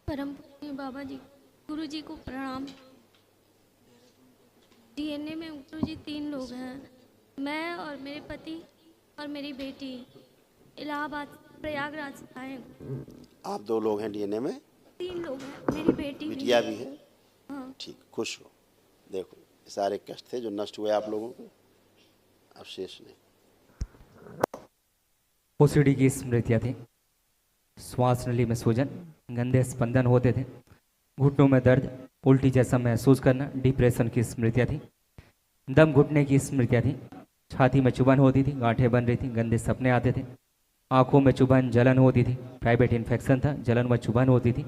परम पूज्य बाबा जी, गुरु जी को प्रणाम। डीएनए में गुरु जी 3 लोग हैं, मैं और मेरे पति और मेरी बेटी। इलाहाबाद प्रयागराज से आए हैं। आप 2 लोग हैं डीएनए में? 3 लोग हैं, मेरी बेटी भी बिटिया है। भी है? हाँ। ठीक, खुश हो। देखो ये सारे कष्ट थे जो नष्ट हुए आप लोगों के, अब शेष नहीं। ओसीडी की स्मृतियाँ थी। श्वास नली में सूजन, गंदे स्पंदन होते थे, घुटनों में दर्द, उल्टी जैसा महसूस करना, डिप्रेशन की स्मृतियाँ थी। दम घुटने की स्मृतियाँ थी। छाती में चुभन होती थी, गांठें बन रही थी, गंदे सपने आते थे। आंखों में चुभन, जलन होती थी, प्राइवेट इन्फेक्शन था, जलन व चुभन होती थी।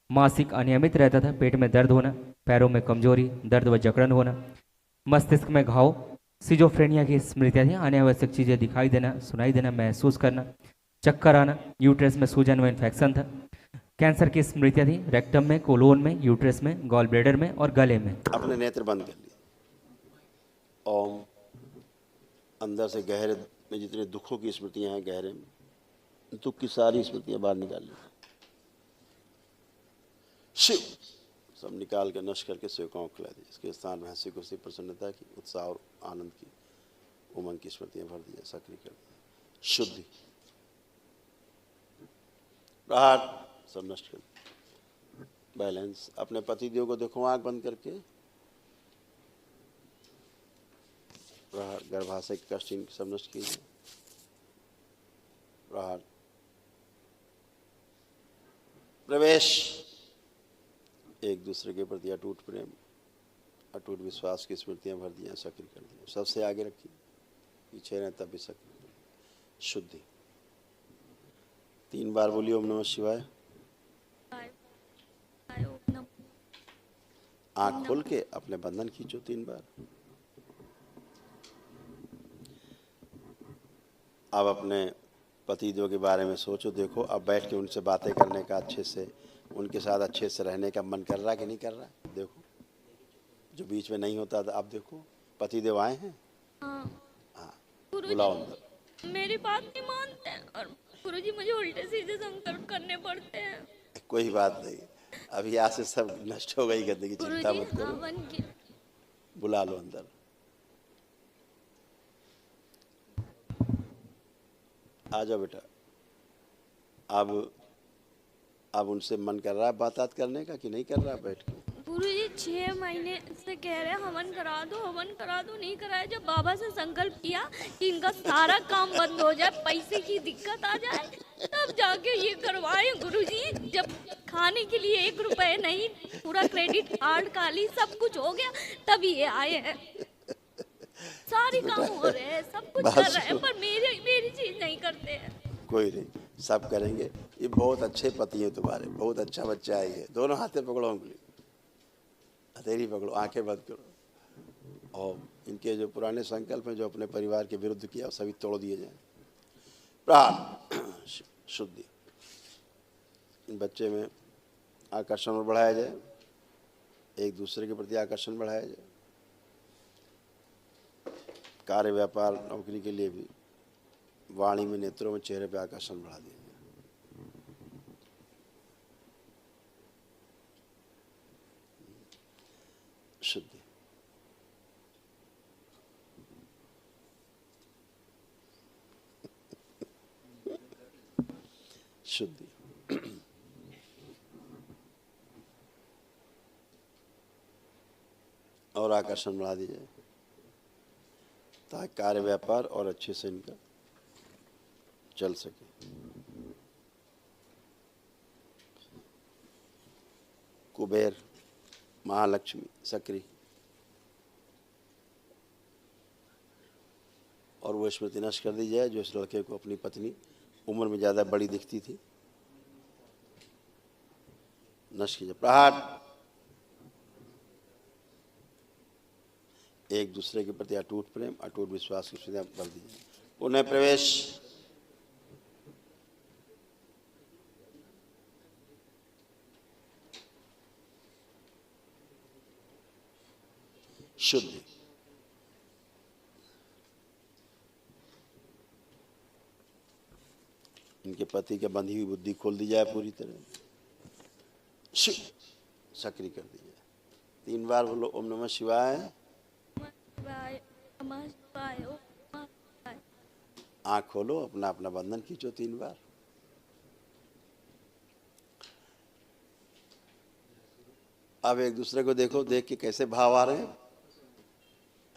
मासिक अनियमित रहता था, पेट में दर्द होना, पैरों में कमजोरी, दर्द व जकड़न होना, मस्तिष्क में घाव, सिजोफ्रेनिया की स्मृतियाँ थी। अनावश्यक चीज़ें दिखाई देना, सुनाई देना, महसूस करना, चक्कर आना, यूट्रस में सूजन व इन्फेक्शन था। कैंसर की स्मृतियाँ थी, रेक्टम में, कोलोन में, यूट्रस में, गॉल ब्लैडर में और गले में। अपने नेत्र बंद कर लिए। ओम। अंदर से गहरे में जितने दुखों की स्मृतियां हैं, गहरे में दुख की सारी स्मृतियां बाहर निकाल ली। शिव सब निकाल के नष्ट करके सेवकाओं को खिला दी। इसके स्थान में हंसी खुशी, प्रसन्नता की, उत्साह और आनंद की, उमंग की स्मृतियां भर दी, सक्रिय कर दी। शुद्धि राहत सब नष्ट कर दी। बैलेंस। अपने पति देव को देखो आंख बंद करके। गर्भाशय के कष्ट इनकी सब नष्ट कीजिए। राहत। प्रवेश। एक दूसरे के प्रति अटूट प्रेम, अटूट विश्वास की स्मृतियां भर दी, सक्रिय कर दी। सबसे आगे रखिए, पीछे रहें तब भी सक्रिय कर दी। शुद्धि। 3 बार बोलिए ओम नमः शिवाय। आंख खोल के अपने बंधन खींचो 3 बार। अब अपने पतिदेव के बारे में सोचो। देखो अब बैठ के उनसे बातें करने का, अच्छे से उनके साथ अच्छे से रहने का मन कर रहा है कि नहीं कर रहा है? देखो जो बीच में नहीं होता था, अब देखो पतिदेव आए हैं। हाँ, बुलाओ अंदर। मेरी बात नहीं मानते हैं और गुरुजी मुझे उल्टे सीधे संकल्प करने पड़ते हैं। कोई बात नहीं, अभी यहाँ से सब नष्ट हो गई गंदगी, चिंता गुरुजी मत करो। बन के बुला लो अंदर। आ जाओ बेटा। अब उनसे मन कर रहा है बात करने का कि नहीं कर रहा है? बैठ के गुरुजी 6 महीने से कह रहे हैं हवन करा दो, हवन करा दो, नहीं कराया। जब बाबा से संकल्प किया कि इनका सारा काम बंद हो जाए, पैसे की दिक्कत आ जाए, तब जाके ये करवाए गुरुजी। जब खाने के लिए 1 रुपए नहीं, पूरा क्रेडिट कार्ड खाली सब कुछ हो गया, तभी ये आए हैं। सारे काम हो रहे हैं, सब कुछ कर रहे हैं, पर मेरी चीज नहीं करते हैं। कोई नहीं, सब करेंगे। ये बहुत अच्छे पति हैं तुम्हारे, बहुत अच्छा बच्चा है ये। दोनों हाथे पकड़ो, उंगली हथेली पकड़ो, आंखें बंद करो और इनके जो पुराने संकल्प हैं जो अपने परिवार के विरुद्ध किया, सभी तोड़ दिए जाए। प्राण शुद्धि। इन बच्चे में आकर्षण बढ़ाया जाए, एक दूसरे के प्रति आकर्षण बढ़ाया जाए। कार्य, व्यापार, नौकरी के लिए भी वाणी में, नेत्रों में, चेहरे पे आकर्षण बढ़ा दिया जाए। शुद्धि। शुद्धि। और आकर्षण बढ़ा दीजिए ताकि कार्य, व्यापार और अच्छे से इनका चल सके। कुबेर, महालक्ष्मी सक्रिय। और वो स्मृति नष्ट कर दी जाए जो इस लड़के को अपनी पत्नी उम्र में ज़्यादा बड़ी दिखती थी, नष्ट कीजिए। प्रहार। एक दूसरे के प्रति अटूट प्रेम, अटूट विश्वास की स्मृतियां भर दीजिए। पुनः प्रवेश। शुद्धि। इनके पति के बंधी हुई बुद्धि खोल दी जाए पूरी तरह। शिव सक्रिय कर दीजिए। 3 बार बोलो ओम नमः शिवाय। नमः शिवाय, नमः शिवाय, ओम नमः शिवाय। आँख खोलो, अपना अपना बंधन खींचो 3 बार। अब एक दूसरे को देखो, देख के कैसे भाव आ रहे हैं?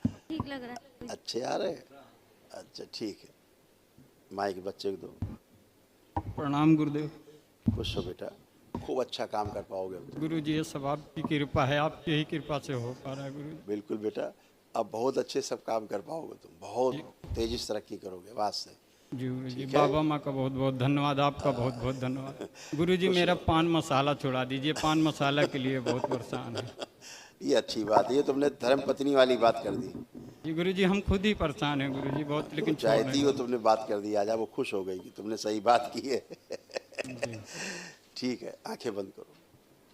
ठीक लग रहा है। अच्छे आ रहे हैं? अच्छा ठीक है। माइक बच्चे को दो। प्रणाम गुरुदेव। खुश हो बेटा, खूब अच्छा काम कर पाओगे अब तो। गुरु जी ये सब आपकी कृपा है, आपकी ही कृपा से हो पा रहा है गुरु जी। बिल्कुल बेटा, अब बहुत अच्छे सब काम कर पाओगे तुम, बहुत तेजी से तरक्की करोगे बात से। जी गुरु जी, ठीक है। बाबा माँ का बहुत बहुत धन्यवाद, आपका बहुत बहुत धन्यवाद। गुरु जी मेरा पान मसाला छुड़ा दीजिए, पान मसाला के लिए बहुत परेशान है। ये अच्छी बात है, ये तुमने धर्म पत्नी वाली बात कर दी। जी गुरु जी हम खुद ही परेशान हैं गुरु जी बहुत, लेकिन छोड़ चाहती नहीं हो तुमने बात कर दी, आजा वो खुश हो गई कि तुमने सही बात की है। जी। ठीक है, आंखें बंद करो।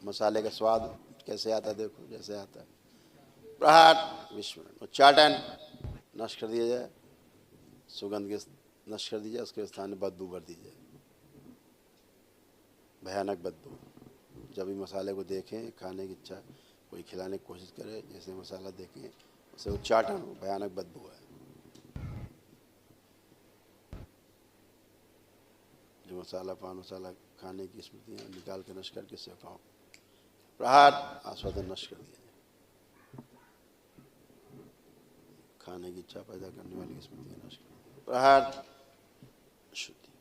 मसाले का स्वाद कैसे आता है देखो, जैसे आता है। प्रहार विश्व उच्चाटन नष्ट कर दिया जाए, सुगंध के नष्ट कर दीजिए, उसके स्थान में बदबू भर दीजिए, भयानक बदबू। जब भी मसाले को देखें, खाने की इच्छा, कोई खिलाने की कोशिश करे, जैसे मसाला देखें उसे उच्चाटन हो, भयानक बदबू है। जो मसाला पान मसाला खाने की स्मृतियाँ निकाल के नष्ट करके सेवकाओं प्रहार आस्वादन नष्ट कर दिया जाए। खाने की इच्छा पैदा करने वाली स्मृतियाँ नष्ट कर दिया। प्रहार शुद्धि।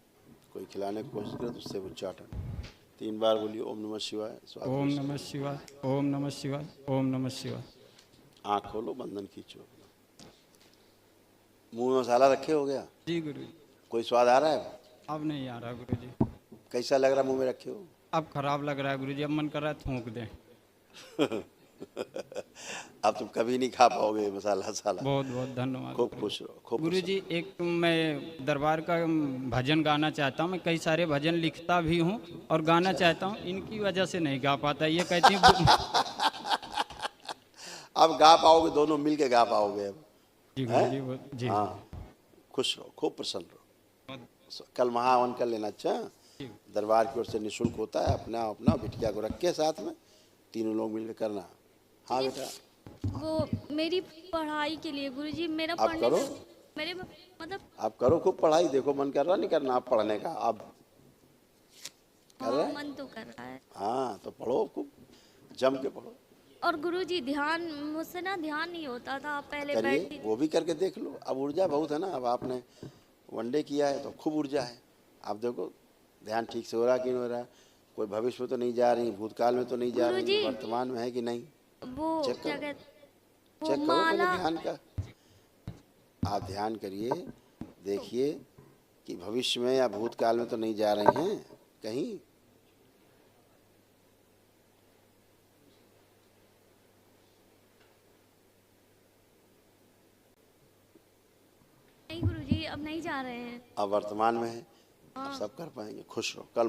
कोई खिलाने की कोशिश करे तो उससे उच्चाटन। 3 बार बोलिए ओम नमः शिवाय। ओम नमः शिवाय, ओम नमः शिवाय, ओम नमः शिवाय। आँख खोलो, बंधन खींचो। मुंह में मसाला रखे हो गया? जी गुरु जी। कोई स्वाद आ रहा है? अब नहीं आ रहा गुरु जी। कैसा लग रहा मुंह में रखे हो? अब खराब लग रहा है गुरु जी, अब मन कर रहा है थूक दें। अब तुम कभी नहीं खा पाओगे मसाला साला। बहुत बहुत धन्यवाद। खूब खुश रहो, खूब गुरु जी एक मैं दरबार का भजन गाना चाहता हूँ, मैं कई सारे भजन लिखता भी हूँ और गाना चाहता हूँ, इनकी वजह से नहीं गा पाता। ये कहती हूँ अब गा पाओगे, दोनों मिल के गा पाओगे अब। जी गुरु जी जी। हाँ, खुश रहो, खूब प्रसन्न रहो। कल महावन कर लेना। अच्छा, दरबार की ओर से निःशुल्क होता है, अपना अपना बिटिया को रख के साथ में 3 लोग मिलकर करना। हाँ बेटा, वो मेरी पढ़ाई के लिए गुरुजी, मेरा आप पढ़ने करो। का मेरे मतलब आप करो खूब पढ़ाई। देखो मन कर रहा नहीं करना आप पढ़ने का? आप कर रहे हाँ, हैं? मन तो कर रहा है। हाँ तो पढ़ो, खूब जम के पढ़ो। और गुरुजी ध्यान मुझसे ना ध्यान नहीं होता था, पहले करिए, बैठती वो भी करके देख लो। अब ऊर्जा बहुत है ना, अब आपने वनडे किया है तो खूब ऊर्जा है। आप देखो ध्यान ठीक से हो रहा कि नहीं हो रहा। कोई भविष्य में तो नहीं जा रही, भूतकाल में तो नहीं जा रही, गुरुजी, वर्तमान में है कि नहीं? वो चेक क्या करो, कहते वो चेक करो पहले माला। ध्यान का। आप ध्यान करिए, देखिए कि भविष्य में या भूतकाल में तो नहीं जा रही हैं कहीं। नहीं गुरुजी, अब नहीं जा रहे हैं। अब वर्तमान में है, अब सब कर पाएंगे। खुश रहो। कल